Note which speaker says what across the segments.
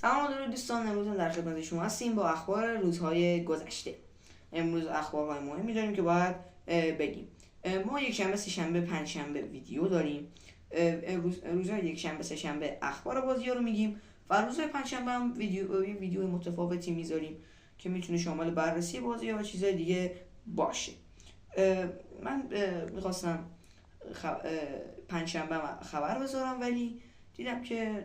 Speaker 1: سلام و درود دوستان، امروز در خدمت شما هستیم با اخبار روزهای گذشته. امروز اخبارهای مهمی داریم که باید بگیم. ما یک شنبه، سه شنبه، پنج شنبه ویدیو داریم. روزهای یک شنبه، سه شنبه اخبار بازی‌ها رو میگیم و روزهای پنج شنبه هم ویدیو متفاوتی میذاریم که میتونه شامل بررسی بازی‌ها و چیزهای دیگه باشه. من میخواستم پنج شنبه خبر بذارم ولی دیدم که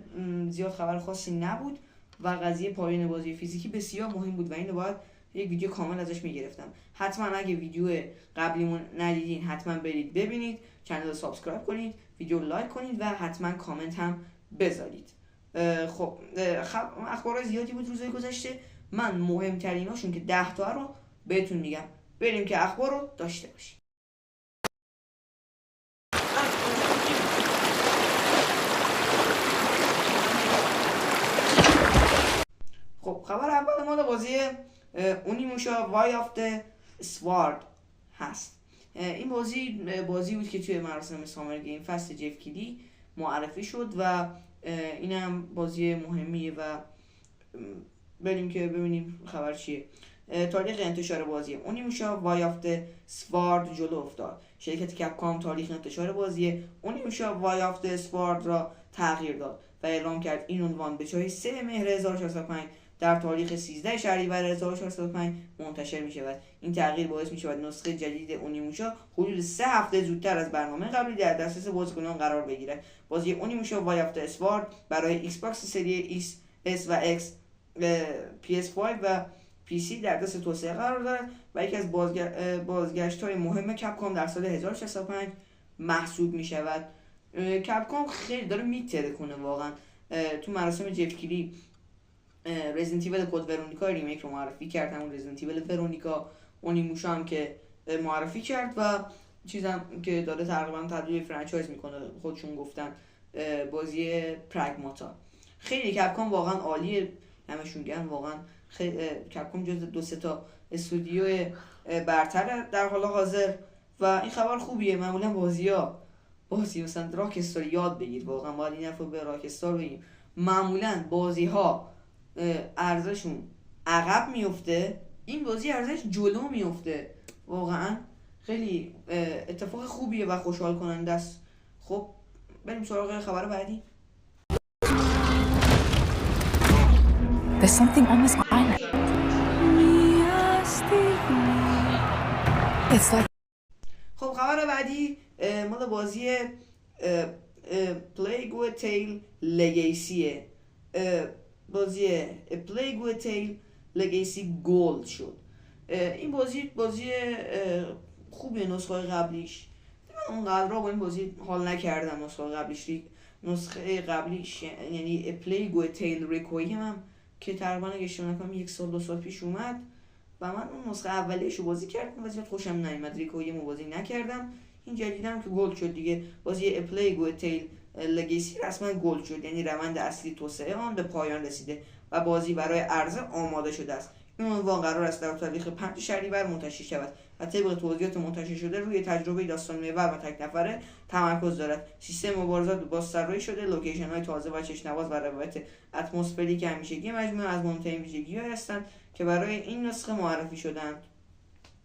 Speaker 1: زیاد خبر خاصی نبود و قضیه پایان بازی فیزیکی بسیار مهم بود و اینو باید یک ویدیو کامل ازش میگرفتم. حتما اگه ویدیو قبلیمون ندیدین حتما برید ببینید، کانال رو سابسکرایب کنید، ویدیو لایک کنید و حتما کامنت هم بذارید. خب اخبار زیادی بود روزهای گذشته، من مهمتریناشون که 10 تا رو بهتون میگم. بریم که اخبار رو داشته باشیم. خب خبر اول مال بازی اونیموشا وای آف د سوارد هست. این بازی بود که توی مراسم سامر گیم فست جف کیلی معرفی شد و اینم بازی مهمیه و بریم که ببینیم خبر چیه. تاریخ انتشار بازی اونیموشا وای آف د سوارد جلو افتاد. شرکت کپکام تاریخ انتشار بازی اونیموشا وای آف د سوارد را تغییر داد و اعلام کرد این عنوان به جای 3 مهر 1405 در تاریخ 13 شهریور 1405 منتشر می شود. این تغییر باعث می شود نسخه جدید اونیموشا حدود 3 هفته زودتر از برنامه قبلی در دسترس بازیکنان قرار بگیرد. بازی اونیموشا وای آف د اسوارد برای ایکس باکس سری اس و اکس، PS5 و PC در دست توسعه قرار دارد و یکی از بازگشت‌های مهم کپکام در سال 1065 محسوب می شود. کپکام خیلی داره میترکونه واقعا. تو مراسم جف کیلی رزیدنت ایول کد ورونیکا ریمیک رو معرفی کرد، همون رزیدنت ایول ورونیکا. اونیموشا هم که معرفی کرد و چیزم که داره تقریبا تبدیل فرانچایز میکنه، خودشون گفتن بازی پراگماتا. خیلی کپکام واقعا عالیه، همشون گن واقعا. کپکام جز 2-3 تا استودیو برتر در حال حاضر و این خبر خوبیه. معمولا بازی مثلا راکستار یاد بگیر، واقعا باید این حرفو به راکستار بگیم. معمولا بازی ها ارزششون عقب میفته، این بازی ارزش جلو میفته. واقعا خیلی اتفاق خوبیه و خوشحال کننده است. خب بریم سراغ خبر بعدی.
Speaker 2: There's something almost behind me. It's like
Speaker 1: خب خبر بعدی مال بازی Plague Tale Legacy. بازی Plague Tale Legacy گولد شد. این بازی خوبیه. نسخه قبلیش من اونقدر با این بازی حال نکردم. نسخه قبلیش یعنی Plague Tale Requiem هم که تقریبا اگه اشتباه نکنم 1 سال 2 سال پیش اومد و من اون نسخه اولیه‌شو بازی کردم و زیاد خوشم نیومد. ریکویم رو بازی نکردم. این جدیدم که گولد شد دیگه. بازی پلیگ تیل لگیسی رسما گولد شد، یعنی روند اصلی توسعه آن به پایان رسیده و بازی برای عرضه آماده شده است. این عنوان قرار است در تاریخ 5 شهریور منتشر شود و طبق توضیحات منتشر شده روی تجربه داستان محور و تک نفره تمرکز دارد. سیستم مبارزات بازطراحی شده، لوکیشن های تازه و چشم‌نواز و روایت اتمسفریک همیشگی مجموعه از مهمترین ویژگی‌ها هستند که برای این نسخه معرفی شدند.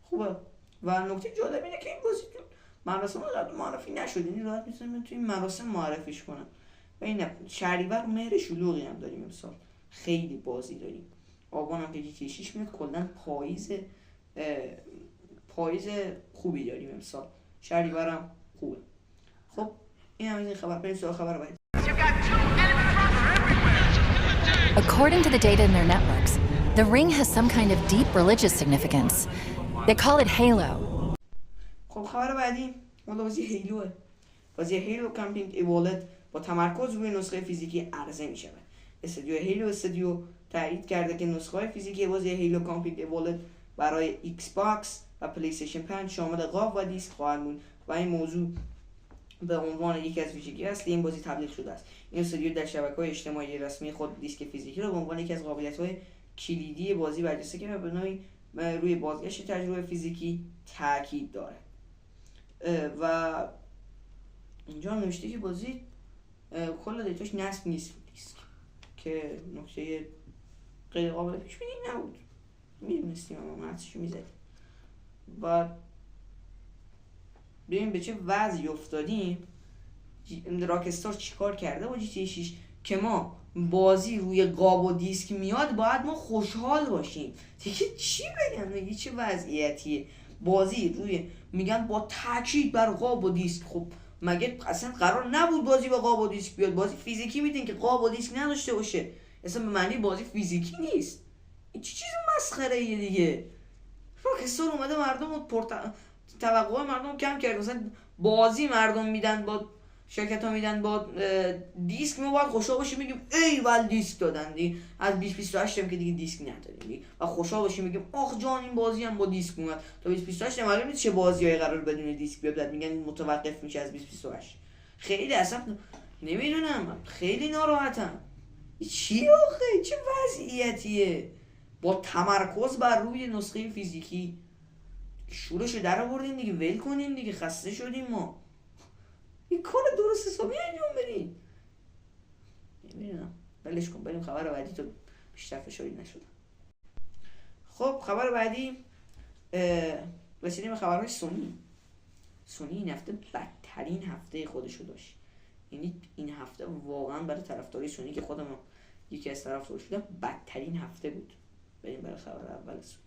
Speaker 1: خوبه و نکته جالب اینه که این بازی تو مراسم قبل معرفی نشد، یعنی راحت میتونم تو این مراسم معرفیش کنم. و این شهریور مهر شلوغی هم داریم امسال، خیلی بازی داریم. آبان هم که کشیش میاد، کلا پاییز خوبی داریم امسال. شهریور هم خوبه. خب این هم این خبر. بریم سراغ خبر بعدی.
Speaker 2: according to the data in their networks, the ring has some kind of deep religious significance. They call it Halo.
Speaker 1: خب خبر بعدی مال بازی هیلوه. بازی هیلو کامپینگ ایوالد با تمرکز روی نسخه فیزیکی عرضه می شود. استودیو تایید کرده که نسخه فیزیکی بازی هیلو کامپینگ ایوالد برای ایکس باکس و پلی استیشن 5 شامل قاب و دیسک خواهد بود و این موضوع به عنوان یکی از ویژگی اصلی این بازی تبلیغ شده است. این استودیو در شبکه‌های اجتماعی رسمی خود دیسک فیزیکی را به عنوان یکی از قابلیت‌های کلیدی بازی برجسته کرده و به نوعی روی بازگشت تجربه فیزیکی تاکید دارد. و اینجا نوشته که بازی کل دیتاش نصب نیست دیسک، که نکته غیر قابل پیش بینی نبود، میدونستیم اما حدسشو میزدیم. و ببین به چه وضعی افتادیم. راکستار چیکار کرده با GTA 6 که ما بازی روی قاب و دیسک میاد باید ما خوشحال باشیم. دیگه چی بگم، دیگه چه وضعیتیه. بازی روی میگن با تاکید بر قاب و دیسک. خب مگه اصلا قرار نبود بازی با قاب و دیسک بیاد؟ بازی فیزیکی میدین که قاب و دیسک نداشته باشه، اصلا به معنی بازی فیزیکی نیست. این چه چیز مسخره ایه دیگه. راکستار اومده مردم رو توقع مردم کم کرد. مثلا بازی مردم میدن با شرکت ها میدن با دیسک، ما باید خوشحال باشیم میگیم ای ول دیسک دادن دی. از 2028 هم که دیگه دیسک نداریم و خوشحال باشیم میگیم آخ جان این بازی هم با دیسک اومد. تا 2028 معلوم نیست چه بازیایی قرار بدون دیسک بیاد، میگن متوقف میشه از 2028. خیلی اصلا نمیدونم، خیلی ناراحتم. چی آخه چه وضعیتیه؟ با تمرکز بر روی نسخه فیزیکی شورشو در آوردین دیگه، ول کنین دیگه، خسته شدیم ما. این کار درست حسابی انجام بدین. نمیدونم، بلش کن، بریم خبر بعدی تو بیشتر فشاری نشدم. خب خبر بعدی رسیدیم به خبرهای سونی. سونی این هفته بدترین هفته خودشو داشت. یعنی این هفته واقعا برای طرفدارای سونی که خودم یکی از طرفدارش بودم بدترین هفته بود. بریم برای خبر اول سونی.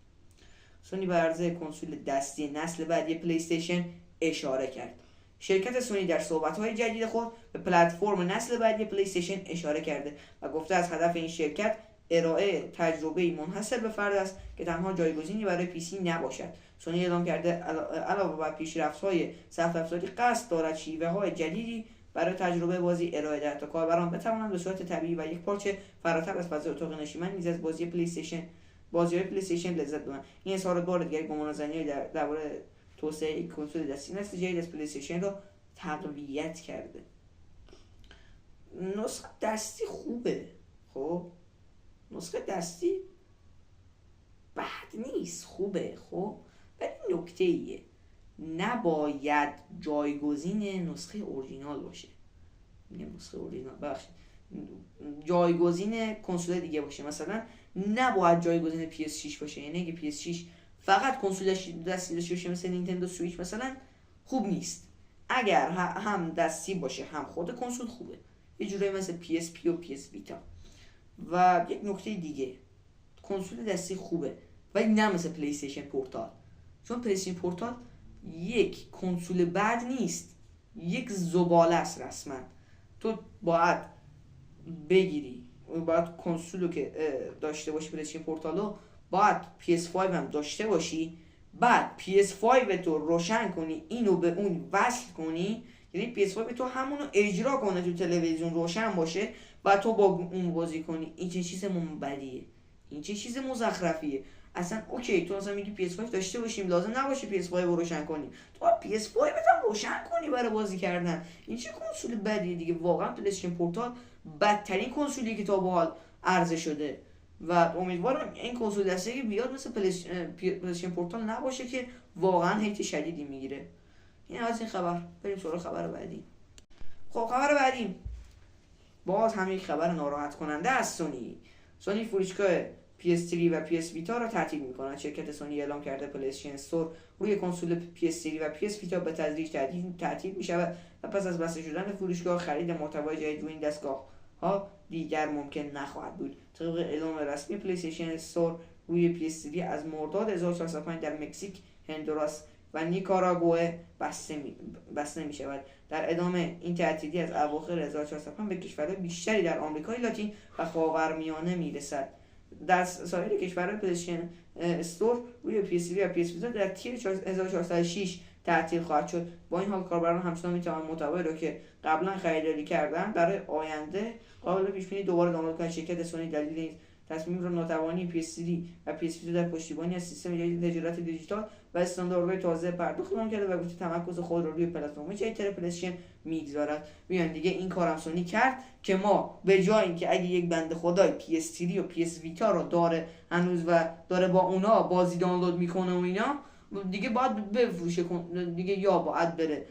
Speaker 1: سونی به عرضه کنسول دستی نسل بعدی پلی استیشن اشاره کرد. شرکت سونی در صحبت‌های جدید خود به پلتفرم نسل بعدی پلی استیشن اشاره کرده و گفته از هدف این شرکت ارائه تجربه‌ای منحصر به فرد است که تنها جایگزینی برای پی‌سی نباشد. سونی اعلام کرده علاوه بر پیشرفت‌های سخت افزاری قصد دارد شیوه‌های جدیدی برای تجربه بازی ارائه دهد تا کاربران بتوانند به صورت طبیعی و یک پارچه فراتر از فضای اتاق نشیمن نیز از بازی‌های پلی استیشن لذت ببرند. این اظهارات بار دیگر گمانه‌زنی درباره توسعه کنسول دستی نسل جدید از پلی استیشن را تقویت کرده. نسخه دستی خوبه، خب نسخه دستی بد نیست، خوبه، خب ولی نکته ایه نباید جایگزین نسخه اورجینال باشه. میگم نسخه اورجینال بخش جایگزین کنسول دیگه باشه. مثلا نباید جایگزین PS6 باشه. یعنی اگه PS6 فقط کنسول دستی داشته باشه مثل نینتندو سویچ مثلا خوب نیست. اگر هم دستی باشه هم خود کنسول خوبه، یه جورایی مثل PSP و PS Vita. و یک نکته دیگه، کنسول دستی خوبه ولی نه مثل پلی استیشن پورتال، چون پلی استیشن پورتال یک کنسول بد نیست، یک زباله است رسما. تو باید بگیری، باید کنسولو که داشته باشی پلی استیشن پورتالو، باید PS5 هم داشته باشی، بعد PS5 تو روشن کنی، اینو به اون وصل کنی، یعنی PS5 تو همونو اجرا کنه تو تلویزیون روشن باشه و تو با اون بازی کنی. این چه چیز منبلیه، این چه چیز مزخرفیه. اصلا اوکی تو مثلا میگی PS5 داشته باشیم، لازم نباشه PS5 رو روشن کنی، تو PS5 هم روشن کنی برای بازی کردن. این چه کنسول بدیه دیگه. واقعا پلی‌استیشن پورتال بدترین کنسولی که تا به حال عرضه شده و امیدوارم این کنسول دستی که بیاد مثل پلی‌استیشن پورتال نباشه که واقعا هیت شدیدی میگیره. این از این خبر. بریم سراغ خبر بعدی. خب خبر بعدی باز هم یک خبر ناراحت کننده از سونی فروشگاه PS3 و PS Vita را تعطیل می‌کند. شرکت سونی اعلام کرده پلی‌استیشن استور روی کنسول PS3 و PS Vita به تدریج تعطیل می‌شود و پس از بسته شدن فروشگاه خرید محتوای جدید روی این دستگاه‌ها دیگر ممکن نخواهد بود. طبق اعلام رسمی پلی‌استیشن استور روی PS3 از مرداد 1405 در مکزیک، هندوراس و نیکاراگوئه بسته می شود. در ادامه این تعطیلی از اواخر 1405 به کشورهای بیشتری در آمریکای لاتین و خاورمیانه می رسد. در سایر کشورهای پلی‌استیشن استور روی PS3 و PS Vita در تیر 1406 تعطیل خواهد شد. با این حال کاربران همچنان میتوانند محتوایی را که قبلا خریداری کردن برای آینده قابل پیش بینی دوباره دانلود کنند. شرکت سونی دلیل این تصمیم را ناتوانی PS3 و PS Vita در پشتیبانی از سیستم جدید تجارت دیجیتال و استانداردهای تازه پرداخت اعلام کرده و گفته تمرکز خود را روی پلتفرم جدیدتر پلی‌استیشن میگذارد. بیان دیگه این کارم سونی کرد که ما به جای اینکه اگه یک بنده خدای PS3 و PS Vita رو داره هنوز و داره با اونا بازی دانلود میکنه و اینا، دیگه باید بفروشه دیگه، یا باید بره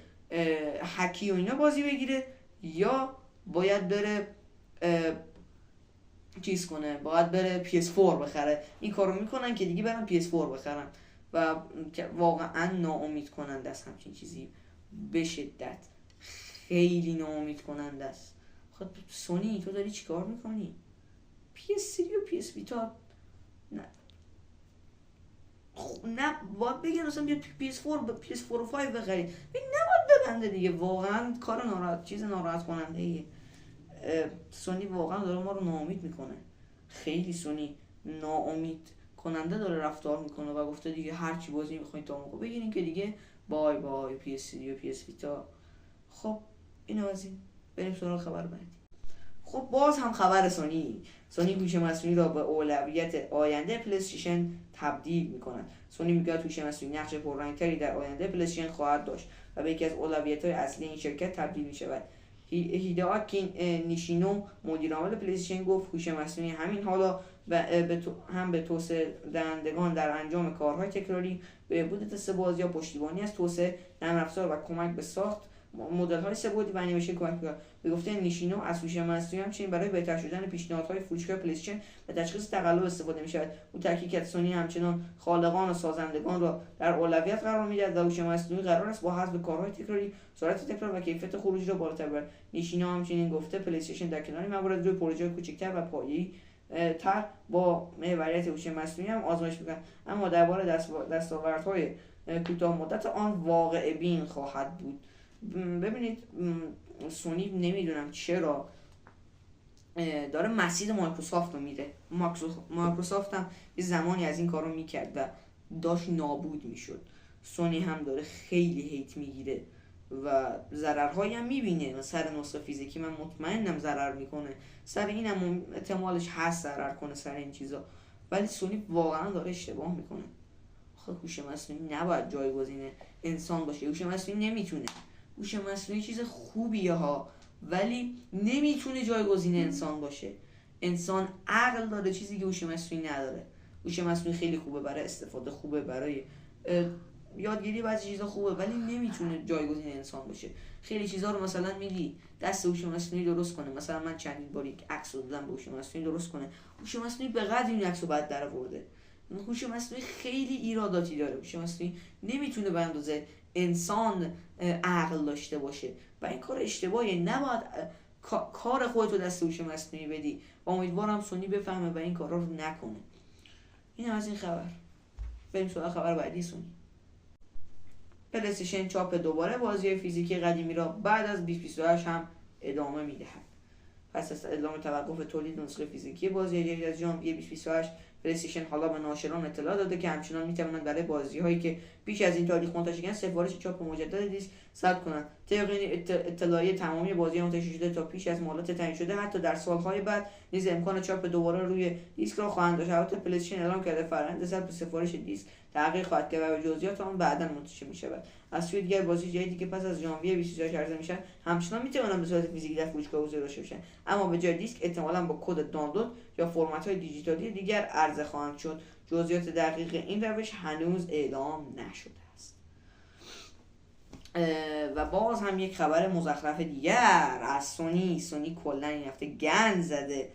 Speaker 1: هکی و اینا بازی بگیره یا باید بره چیز کنه، باید بره PS4 بخره. این کارو میکنن که دیگه برن PS4 بخرن و واقعا ناامید کننده است همچین چیزی، به شدت خیلی ناامید کننده است. خب سونی تو داری چیکار میکنی؟ PS3 و PS Vita نه باید بگن اصلا بیاد PS4 و 5 بخرید، نباید ببنده دیگه. واقعا کار ناراحت کننده ایه. سونی واقعا داره ما رو ناامید میکنه، خیلی سونی ناامید کننده داره رفتار میکنه و گفته دیگه هر چی بازی میخواین تا موقع بگیرین که دیگه بای بای PS3 و PS Vita. خب اینو از این بریم سراغ خبر بعدی. خب باز هم خبر سونی هوش مصنوعی را به اولویت آینده پلی‌استیشن تبدیل می‌کند. سونی میگه هوش مصنوعی نقش پررنگتری در آینده پلی‌استیشن خواهد داشت و به یکی از اولویت‌های اصلی این شرکت تبدیل می‌شود. هیدئاکی نیشینو مدیر عامل پلی‌استیشن گفت هوش مصنوعی همین حالا هم به توسعه دهندگان در انجام کارهای تکراری، بهبود تست بازی‌ها، پشتیبانی از توسعه نرم افزار و کمک به ساخت مدل‌های سه‌بعدی و انیمیشن کمک می‌کند. به گفته نیشینو از هوش مصنوعی همچنین برای بهتر شدن پیشنهادهای فروشگاه پلی‌استیشن و تشخیص تقلب استفاده می‌شود. او تاکید کرد سونی همچنان خالقان و سازندگان را در اولویت قرار می‌دهد و هوش مصنوعی قرار است با حذف کارهای تکراری سرعت تکرار و کیفیت خروجی را بالاتر ببرد. نیشینو همچنین گفته پلی‌استیشن در کنار موارد روی پروژه‌های کوچکتر و پایه‌ای تر با محوریت هوش مصنوعی هم آزمایش می‌کند، اما درباره دستاوردهای کوتاه مدت آن واقع بین خواهد بود. ببینید سونی نمیدونم چرا داره مسیر مایکروسافت رو میره. مایکروسافت هم یه زمانی از این کار رو میکرد و داشت نابود میشد. سونی هم داره خیلی هیت میگیره و ضررهایی هم میبینه. سر نسخه فیزیکی من مطمئنم ضرر میکنه، سر اینم احتمالش هست ضرر کنه سر این چیزا، ولی سونی واقعا داره اشتباه میکنه. خب هوش مصنوعی نباید جایگزین انسان باشه. هوش مصنوعی نمیتونه، هوش مصنوعی چیز خوبیه ها، ولی نمیتونه جایگزین انسان باشه. انسان عقل داره، چیزی که هوش مصنوعی نداره. هوش مصنوعی خیلی خوبه برای استفاده، خوبه برای یادگیری بعضی چیزا خوبه، ولی نمیتونه جایگزین انسان باشه. خیلی چیزا رو مثلا میگی دست هوش مصنوعی درست کنه، مثلا من چندین بار یک عکس رو دادم به هوش مصنوعی درست کنه، هوش مصنوعی به قدر این عکسو بعد درآورده. هوش مصنوعی خیلی ایراداتی داره. هوش مصنوعی نمیتونه به اندازه انسان عقل داشته باشه و این کار اشتباهه. نباید کار خودتو دست هوش مصنوعی بدی و امیدوارم سونی بفهمه و این کارا رو نکنه. این از این خبر. بریم سراغ خبر بعدی. سونی پلی‌استیشن چاپ دوباره بازی فیزیکی قدیمی را بعد از 2028 هم ادامه میدهد. پس از اعلام توقف تولید نسخه فیزیکی بازی جدید از ژانویه 2028 پلی‌استیشن حالا به ناشران اطلاع داده که همچنان میتوانند برای بازی‌هایی که بیش از این تاریخ منتشر شدن سفارش چاپ مجدد دیسک ثبت کنند. طبق این اطلاعیه تمامی بازی‌ها منتشر شده تا پیش از مهلت تعیین شده حتی در سال‌های بعد نیز امکان چاپ دوباره روی دیسک را خواهند داشت. البته پلی‌استیشن اعلام کرده فرآیند ثبت سفارش دیسک تحقیق خواهد کرد و جزئیات آن بعداً منتشر می‌شود. از سوی دیگر بازی جدیدی که پس از ژانویه 2028 عرضه میشن همچنان میتوانند به صورت فیزیکی در فروشگاه حضور داشته باشند، اما به جای دیسک احتمالاً با کد دانلود یا فرمت‌های دیجیتالی دیگر عرضه خواهند شد. جزئیات دقیق این روش هنوز اعلام نشده است. و باز هم یک خبر مزخرف دیگر از سونی کلا این هفته گند زده.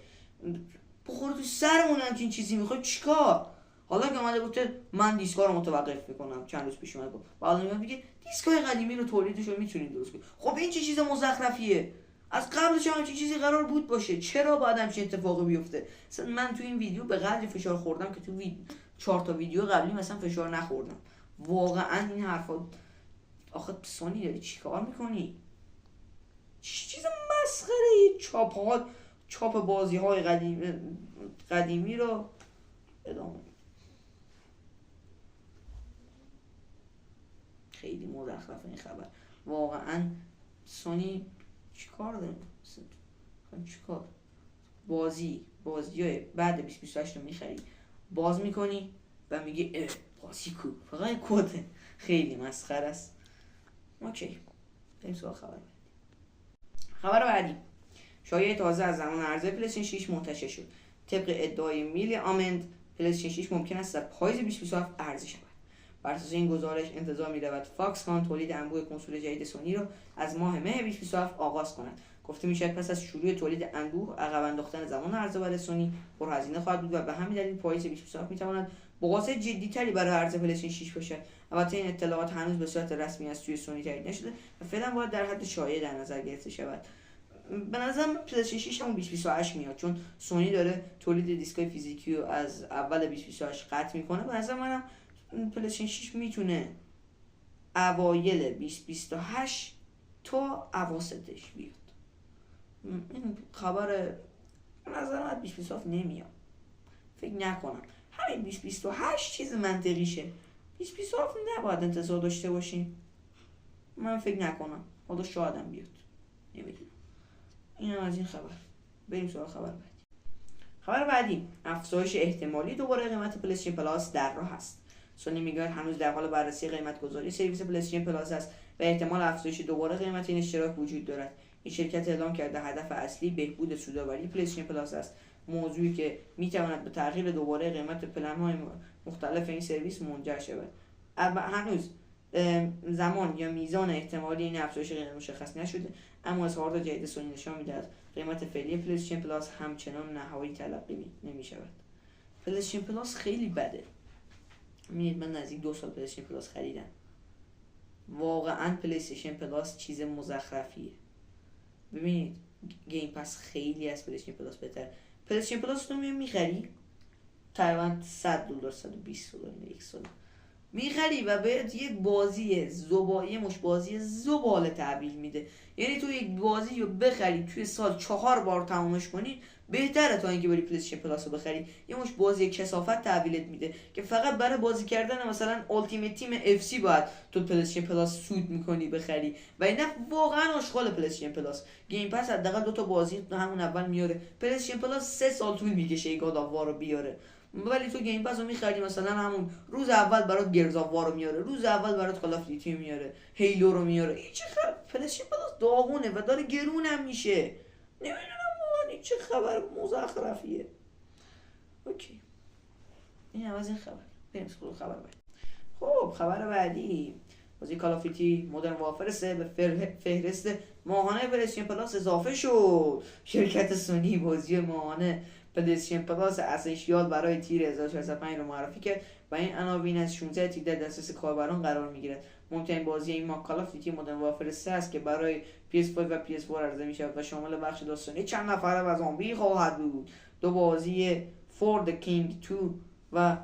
Speaker 1: بخور تو سرمون همچین چیزی میخوای چیکار؟ حالا که اومده گفته من دیسکا رو متوقف میکنم، چند روز پیش اومد گفت حالا میگه دیسکای قدیمی رو تولیدش رو میتونید درست کنید. خب این چه چیز مزخرفیه؟ از قبلش هم چیزی قرار بود باشه، چرا باید همچین اتفاقی بیفته؟ مثلا من تو این ویدیو به قدری فشار خوردم که تو 4 تا ویدیو قبلی مثلا فشار نخوردم. واقعا این حرفا آخه سونی داری چیکار میکنی؟ چیز مسخره. چاپ بازی‌های قدیمی رو ادامه. خیلی مزخرف این خبر. واقعا سونی چیکار داره؟ چیکار؟ بازی‌های بعد 2028 رو می‌خری، باز می‌کنی و میگی بازی کو؟ فقط کده. خیلی مسخره است. اوکی. بریم سراغ خبر بعدی. شایعه تازه از زمان عرضه پلی‌استیشن 6 منتشر شد. طبق ادعای میل آمند پلی‌استیشن 6 ممکن است در پاییز 2027 عرضه شود. بر اساس این گزارش انتظار می‌رود فاکس کان تولید انبوه کنسول جدید سونی را از ماه مه 2027 آغاز کند. گفته میشه پس از شروع تولید انبوه عقب انداختن زمان عرضه برای سونی پرهزینه خواهد بود و به همین دلیل پاییز 2027 میتواند بازه جدی‌تری برای عرضه پلی‌استیشن 6 باشد. البته این اطلاعات هنوز به صورت رسمی از سوی سونی تایید نشده و فعلا باید در حد شایعه در نظر گرفته شود. به نظرم پلی‌استیشن 6 همون 2028 میاد، چون سونی داره تولید دیسکای فیزیکی رو از اول 2028 قطع میکنه. به نظر منم پلی‌استیشن 6 میتونه اوایل 2028 تا اواسطش بیاد. این خبر به نظر من 2027 نمیاد، فکر نکنم. همین 2028 چیز منطقیشه. 2027 نباید انتظار داشته باشیم، من فکر نکنم. حالا شایدم بیاد، نمیدونم. اینم از این خبر. بریم سراغ خبر بعدی. خبر بعدی افزایش احتمالی دوباره قیمت پلی‌استیشن پلاس در راه است. سونی میگه هنوز در حال بررسی قیمت گذاری سرویس پلی‌استیشن پلاس است و احتمال افزایش دوباره قیمت این اشتراک وجود دارد. این شرکت اعلام کرده هدف اصلی بهبود سودآوری پلی‌استیشن پلاس است، موضوعی که میتواند به تغییر دوباره قیمت پلن‌های مختلف این سرویس منجر شود. هنوز زمان یا میزان احتمالی این افزایش غیر مشخص نشده، اما اظهارات جدید سونی نشان می‌دهد قیمت فعلی پلی‌استیشن پلاس همچنان نهایی تلقی نمی‌شود. پلی‌استیشن پلاس خیلی بده. می‌بینید من نزدیک 2 سال پلی‌استیشن پلاس خریدم. واقعاً پلی‌استیشن پلاس چیز مزخرفیه. ببینید گیم پس خیلی از پلی‌استیشن پلاس بهتره. پلی‌استیشن پلاس رو می‌خری تقریباً $100 $120 یک سال میخری و بهت یک بازی زباله مش بازی زباله تحویل میده. یعنی تو یک بازی رو بخری توی سال 4 بار تمامش کنی بهتره تا اینکه بری پلی‌استیشن پلاس رو بخری. یه مش بازی کثافت تحویلت میده که فقط برای بازی کردن مثلا التیمیت تیم اف سی باید تو پلی‌استیشن پلاس سود میکنی بخری و اینا واقعا آشغال. پلی‌استیشن پلاس گیم پس حداقل 2 تا بازی همون اول میاره. پلی‌استیشن پلاس 3 سال طول میکشه این گاد آف وار رو بیاره، ولی تو گیم پس رو میخری مثلا همون روز اول برات گرز آف وار رو میاره، روز اول برات کال آف دیوتی میاره، هیلو رو میاره. این چه خبر؟ پلی‌استیشن پلاس داغونه و داره گرونم میشه. نمیدونم این چه خبر مزخرفیه. اوکی، این از این خبر. بریم سراغ خبر بعدی. خب خبر بعدی بازی کال آف دیوتی مدرن وارفر 3 به فهرست ماهانه پلی‌استیشن پلاس اضافه شد. شرکت سونی بازی ماهانه پلی‌استیشن پلاس اسنشیال برای تیر 1405 رو معرفی کرد و این عناوین از 16 تیر در دسترس کاربران قرار میگیرد. مهمترین بازی این ماه کال آف دیوتی مدرن وارفر 3 است که برای PS5 و PS4 عرضه میشود و شامل بخش داستانی چند نفره و زامبی خواهد بود. 2 بازی For the King 2 و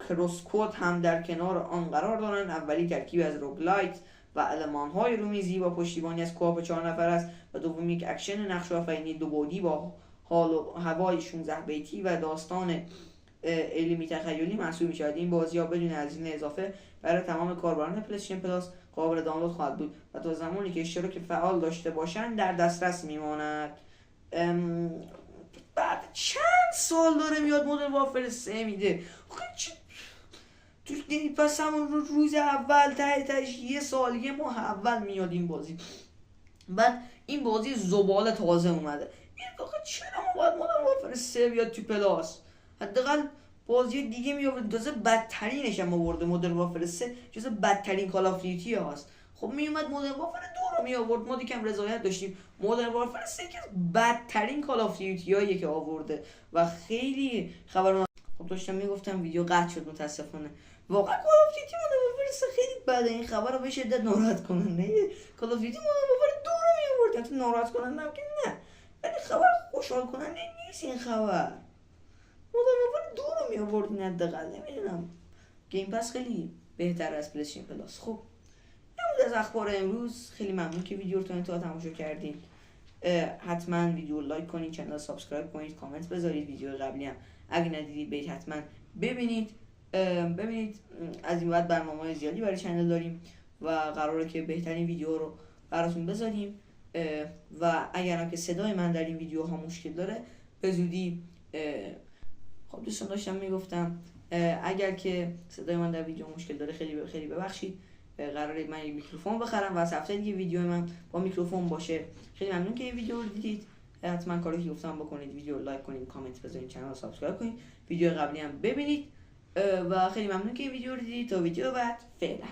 Speaker 1: کروسکوت هم در کنار آن قرار دارند. اولی ترکیب از روگلایت و المان‌های رومیزی با پشتیبانی از کوآپ 4 نفر است و دومی یک اکشن نقش آفرینی 2 بعدی با حال و هوای 16 بیتی و داستان علمی تخیلی محسوب می‌شود. این بازی‌ها بدون هزینه اضافه برای تمام کاربران پلی‌استیشن پلاس قابل دانلود خواهد بود و تا زمانی که اشتراک فعال داشته باشند در دسترس میماند. بعد چند سال داره میاد مدرن وارفر 3 میده. تو پس همون روز اول تهش یه سال یه ماه اول میاد این بازی. بعد این بازی زباله تازه اومده. چرا ما باید مدرن وارفر 3 بیاد تو پلاس؟ حداقل بازی دیگه میآورد. تازه بدترینش هم آورده. مدرن وارفر 3 جزو بدترین کال آف دیوتی هاست. خب میومد مدرن وارفر 2 رو میآورد، ما دیگه هم رضایت داشتیم. مدرن وارفر 3 که بدترین کال آف دیوتی هاییه که آورده و خیلی خبر. خب داشتم میگفتم ویدیو قطع شد متاسفانه. واقعا کال آف دیوتی مدرن وارفر 3 خیلی بده. این خبر رو به شدت ناراحت کننده. کال آف دیوتی مدرن وارفر 2 رو میآورد. تو ناراحت کننده هم که نه، ولی خبر خوشحال کننده نیست. این خبر مدرن وارفر 2 رو میآورد. نه حداقل نمیدونم گیم پس خیلی بهتر از پلی‌استیشن پلاس. خب این از اخبار امروز. خیلی ممنون که ویدیو رو تا انتها تماشا کردین. حتما ویدیو رو لایک کنید، چنل سابسکرایب کنید، کامنت بذارید. ویدیو قبلی هم اگه ندیدید برید حتما ببینید. از این بعد برنامه‌های زیادی برای چنل داریم و قراره که بهترین ویدیو رو براتون بذاریم و اگر هم که صدای من در این ویدیوها مشکل داره به زودی خب دوستان داشتم میگفتم اگر که صدای من در ویدیو مشکل داره خیلی ببخشید. قراره من یک میکروفون بخرم و از هفته دیگه ویدیو من با میکروفون باشه. خیلی ممنون که این ویدیو رو دیدید. حتما کاری که گفتم بکنید، ویدیو رو لایک کنید، کامنت بذارید، چنل رو سابسکرایب کنید، ویدیو قبلی هم ببینید و خیلی ممنون که این ویدیو رو دیدید. تا ویدیو بعد، فعلا.